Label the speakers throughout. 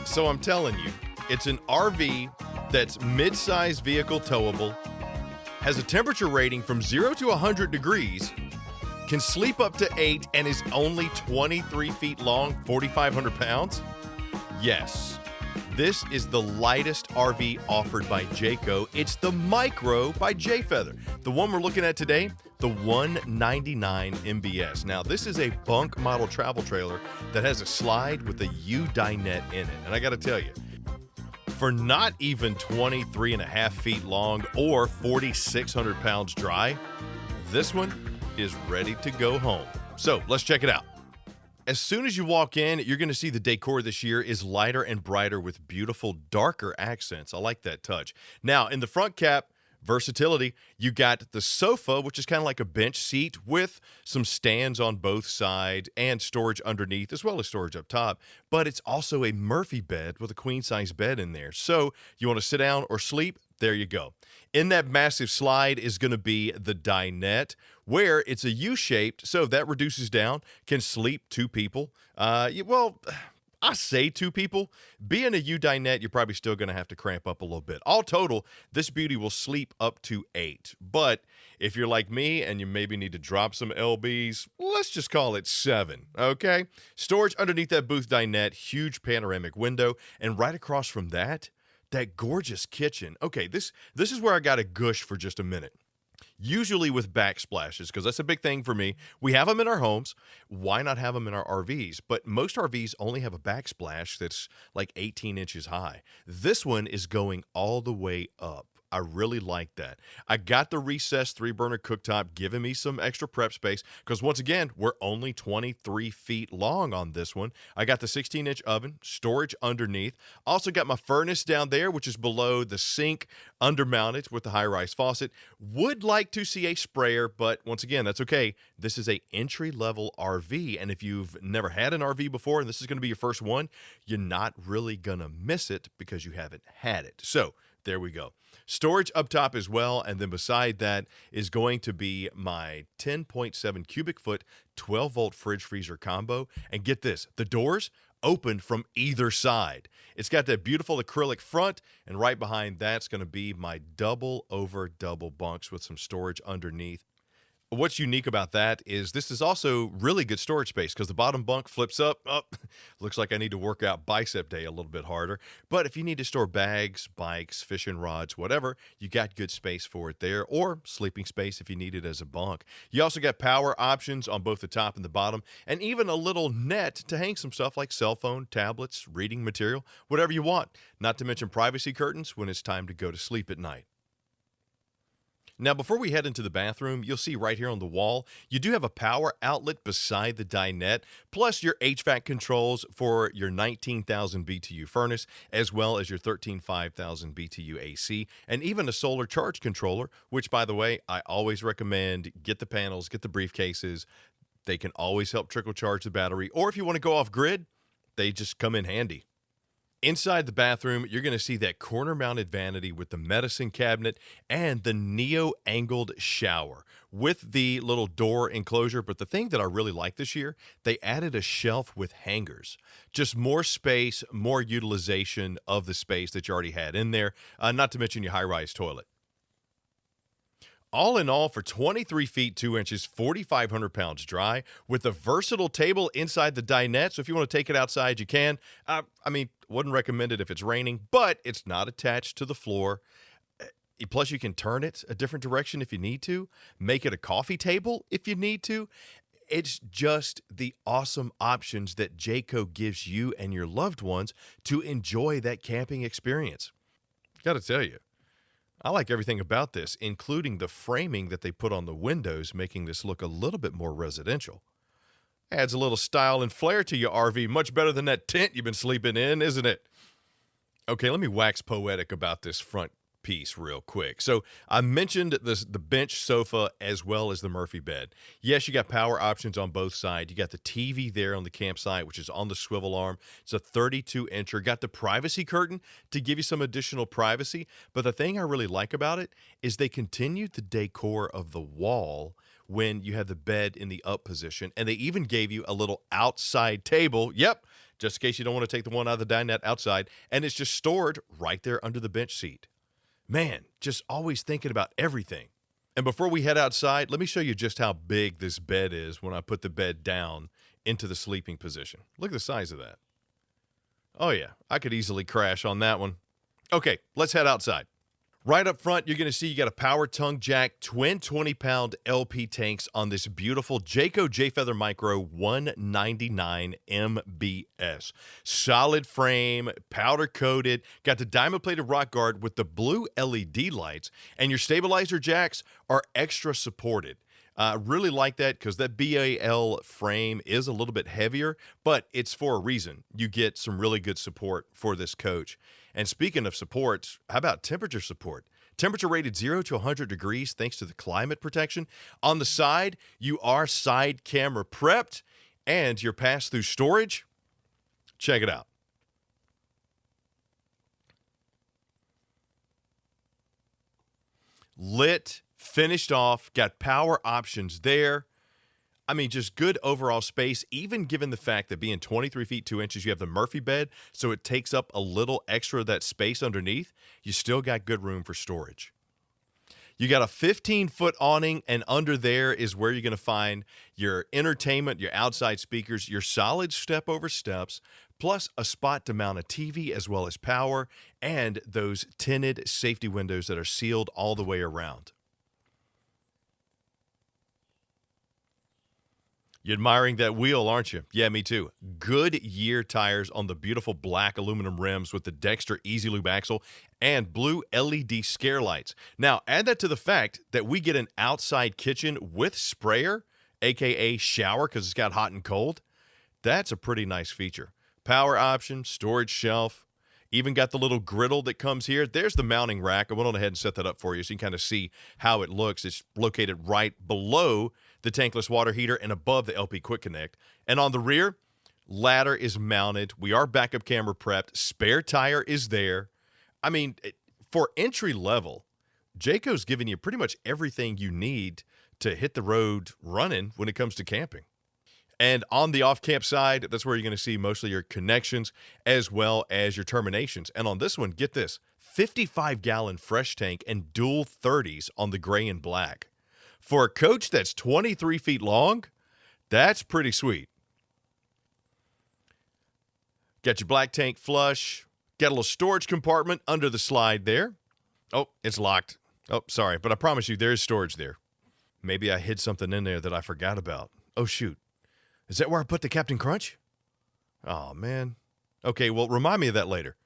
Speaker 1: So I'm telling you, it's an RV that's mid-size vehicle towable, has a temperature rating from 0 to 100 degrees, can sleep up to 8, and is only 23 feet long, 4,500 pounds? Yes. This is the lightest RV offered by Jayco. It's the Micro by Jayfeather. The one we're looking at today, the 199 MBS. Now, this is a bunk model travel trailer that has a slide with a U-dinette in it. And I got to tell you, for not even 23 and a half feet long or 4,600 pounds dry, this one is ready to go home. So let's check it out. As soon as you walk in, you're going to see the decor this year is lighter and brighter with beautiful, darker accents. I like that touch. Now, in the front cap, versatility, you got the sofa, which is kind of like a bench seat with some stands on both sides and storage underneath as well as storage up top. But it's also a Murphy bed with a queen-size bed in there. So you want to sit down or sleep? There you go. In that massive slide is going to be the dinette, where it's a U-shaped, so that reduces down, can sleep two people. I say two people. Being a U-dinette, you're probably still going to have to cramp up a little bit. All total, this beauty will sleep up to 8. But if you're like me and you maybe need to drop some LBs, let's just call it 7, okay? Storage underneath that booth dinette, huge panoramic window, and right across from that gorgeous kitchen. Okay, this is where I got to gush for just a minute. Usually with backsplashes, because that's a big thing for me. We have them in our homes. Why not have them in our RVs? But most RVs only have a backsplash that's like 18 inches high. This one is going all the way up. I really like that. I got the recessed 3-burner cooktop giving me some extra prep space because, once again, we're only 23 feet long on this one. I got the 16-inch oven, storage underneath. Also got my furnace down there, which is below the sink, undermounted with the high-rise faucet. Would like to see a sprayer, but once again, that's okay. This is a entry-level RV, and if you've never had an RV before and this is going to be your first one, you're not really going to miss it because you haven't had it. So there we go. Storage up top as well, and then beside that is going to be my 10.7 cubic foot 12-volt fridge freezer combo. And get this, the doors open from either side. It's got that beautiful acrylic front, and right behind that's going to be my double over double bunks with some storage underneath. What's unique about that is this is also really good storage space because the bottom bunk flips up. Oh, looks like I need to work out bicep day a little bit harder. But if you need to store bags, bikes, fishing rods, whatever, you got good space for it there, or sleeping space if you need it as a bunk. You also got power options on both the top and the bottom, and even a little net to hang some stuff like cell phone, tablets, reading material, whatever you want. Not to mention privacy curtains when it's time to go to sleep at night. Now, before we head into the bathroom, you'll see right here on the wall, you do have a power outlet beside the dinette, plus your HVAC controls for your 19,000 BTU furnace, as well as your 13,500 BTU AC, and even a solar charge controller, which, by the way, I always recommend get the panels, get the briefcases. They can always help trickle charge the battery, or if you want to go off grid, they just come in handy. Inside the bathroom, you're going to see that corner-mounted vanity with the medicine cabinet and the neo-angled shower with the little door enclosure. But the thing that I really like this year, they added a shelf with hangers. Just more space, more utilization of the space that you already had in there, not to mention your high-rise toilet. All in all, for 23 feet 2 inches, 4,500 pounds dry, with a versatile table inside the dinette. So if you want to take it outside, you can. Wouldn't recommend it if it's raining, but it's not attached to the floor. Plus, you can turn it a different direction if you need to. Make it a coffee table if you need to. It's just the awesome options that Jayco gives you and your loved ones to enjoy that camping experience. Got to tell you, I like everything about this, including the framing that they put on the windows, making this look a little bit more residential. Adds a little style and flair to your RV, much better than that tent you've been sleeping in, isn't it? Okay, let me wax poetic about this front piece real quick. So I mentioned the bench sofa as well as the Murphy bed. Yes, you got power options on both sides. You got the TV there on the campsite, which is on the swivel arm. It's a 32-incher. Got the privacy curtain to give you some additional privacy. But the thing I really like about it is they continued the decor of the wall when you have the bed in the up position. And they even gave you a little outside table. Yep. just in case you don't want to take the one out of the dinette outside, and it's just stored right there under the bench seat. Man, just always thinking about everything. And before we head outside, let me show you just how big this bed is when I put the bed down into the sleeping position. Look at the size of that. Oh yeah, I could easily crash on that one. Okay, let's head outside. Right up front, you're going to see you got a power tongue jack, twin 20-pound LP tanks on this beautiful Jayco J-Feather Micro 199 MBS. Solid frame, powder coated, got the diamond plated rock guard with the blue LED lights, and your stabilizer jacks are extra supported. I really like that because that BAL frame is a little bit heavier, but it's for a reason. You get some really good support for this coach. And speaking of support, how about temperature support? Temperature rated 0 to 100 degrees thanks to the climate protection. On the side, you are side camera prepped, and your pass-through storage. Check it out. Lit, finished off, got power options there. I mean, just good overall space, even given the fact that being 23 feet 2 inches, you have the Murphy bed, so it takes up a little extra of that space underneath. You still got good room for storage. You got a 15-foot awning, and under there is where you're going to find your entertainment, your outside speakers, your solid step-over steps, plus a spot to mount a TV as well as power, and those tinted safety windows that are sealed all the way around. You're admiring that wheel, aren't you? Yeah, me too. Goodyear tires on the beautiful black aluminum rims with the Dexter Easy Lube axle and blue LED scare lights. Now, add that to the fact that we get an outside kitchen with sprayer, aka shower because it's got hot and cold. That's a pretty nice feature. Power option, storage shelf, even got the little griddle that comes here. There's the mounting rack. I went on ahead and set that up for you so you can kind of see how it looks. It's located right below the tankless water heater and above the LP Quick Connect. And on the rear, ladder is mounted. We are backup camera prepped. Spare tire is there. I mean, for entry level, Jayco's giving you pretty much everything you need to hit the road running when it comes to camping. And on the off-camp side, that's where you're going to see mostly your connections as well as your terminations. And on this one, get this, 55-gallon fresh tank and dual 30s on the gray and black. For a coach that's 23 feet long, that's pretty sweet. Got your black tank flush. Got a little storage compartment under the slide there. Oh, it's locked. Oh, sorry, but I promise you there is storage there. Maybe I hid something in there that I forgot about. Oh, shoot. Is that where I put the Captain Crunch? Oh, man. Okay, well, remind me of that later.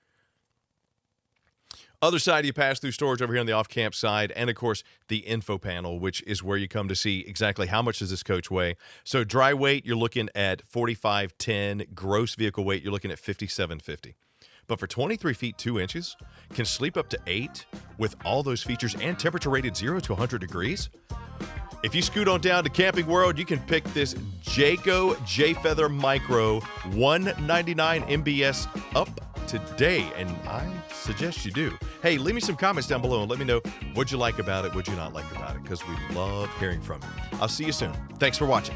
Speaker 1: Other side, you pass through storage over here on the off-camp side, and, of course, the info panel, which is where you come to see exactly how much does this coach weigh. So dry weight, you're looking at 4510. Gross vehicle weight, you're looking at 5750. But for 23 feet 2 inches, can sleep up to 8 with all those features and temperature rated 0 to 100 degrees. If you scoot on down to Camping World, you can pick this Jayco J-Feather Micro 199 MBS up today, and I suggest you do. Hey, leave me some comments down below and let me know what you like about it, what you not like about it, because we love hearing from you. I'll see you soon. Thanks for watching.